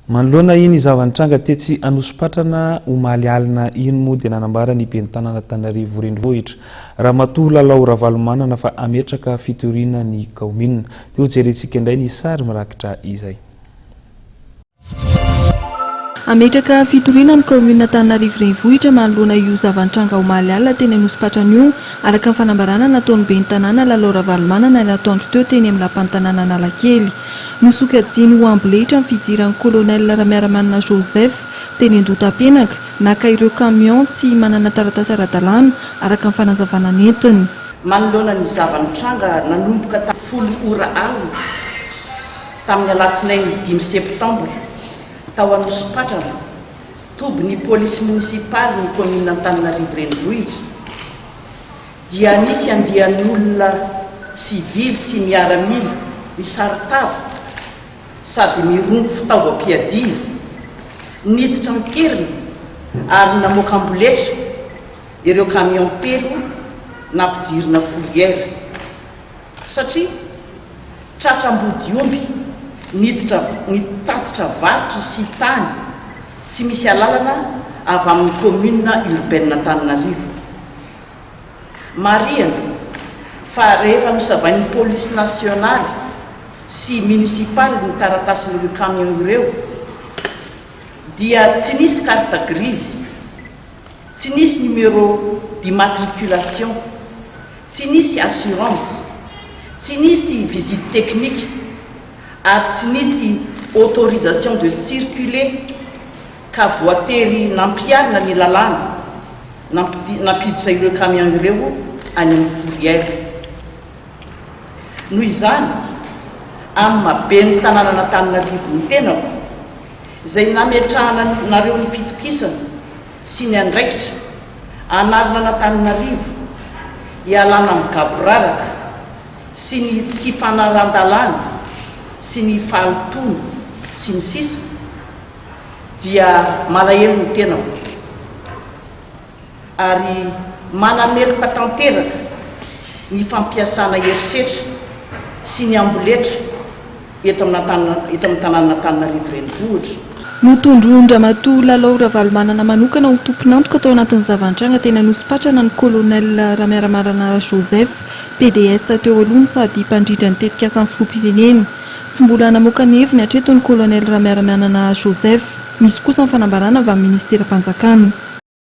manoloana iny zavantranga tetsy Anosipatrana omaly alina iny moa dia nanambara ny ben'ny tanàna Antananarivo renivohitra raha matoa lalao Ravalomanana fa ametraka fitoriana ny kaomina. Dia jerentsika indray ny sary mirakitra izay. Ametraka fitoriana ny kaomina Antananarivo renivohitra manoloana io zavantranga omaly alina teny Anosipatrana io araka ny fanambarana nataon'ny ben'ny tanàna lalao Ravalomanana nataondro teo teny amin'ny lapan'ny tanàna Analakely. Nosokajiny ho amboleitra ny fijiran'ny kolonel Ramiaramanana Joseph teny Andotapenaka naka ireo camion tsy manana taratasy ara-dalàna araka ny fanazavana entiny. Manoloana ny zavantranga nanomboka tamin'ny 10 ora alina tamin'ny alatsinainy 5 septambra tao Anosipatrana tobin'ny polisy munisipaly ny komina Antananarivo renivohitra dia nisy andian'olona sivily sy miaramila misaritava sady mirongo fitaovam-piadiana niditra mikerina ary namoaka amboletra ireo camion pelo nampidirina fourrière satria tratram-body omby nitatitra varotra sy tany tsy misy alalana avy amin'ny commune urbaine Antananarivo. Mariana fa rehefa nosavain'ny police nationale sy municipal ny taratasin'ireo camion ireo dia tsy nisy carte grise, tsy nisy numéro d'immatriculation, tsy nisy assurance, tsy nisy visite technique ary tsy nisy autorisation de circuler ka voatery nampiarina ny lalàna nampiditra ireo camion ireo any amin'ny fourrière. Noho izany amin'ny maben'ny tanàna Antananarivo ny tenako izay nametrahana ny fitokisana sy ny andraikitra anarina Antananarivo hialana amin'ny gaboraraka sy ny tsy fanaran-dalàna sy ny fahalotoana sy ny sisa dia malahelo ny tenako ary manameloka tanteraka ny fampiasana herisetra sy ny amboletra eto amin'ny tanàna Antananarivo renivohitra. Notondrondra matoa lalao Ravalomanana manokana ho tompon'antoka tao anatin'ny zavantranga teny Anosipatrana ny kolonel Ramiaramanana Joseph PDS teo aloha sady mpandrindra ny tetikasa amin'ny filoham-pirenena. Tsy mbola namoaka ny heviny hatreto ny kolonel Ramiaramanana Joseph, misy kosa ny fanambarana avy amin'ny ministera mpanjakana.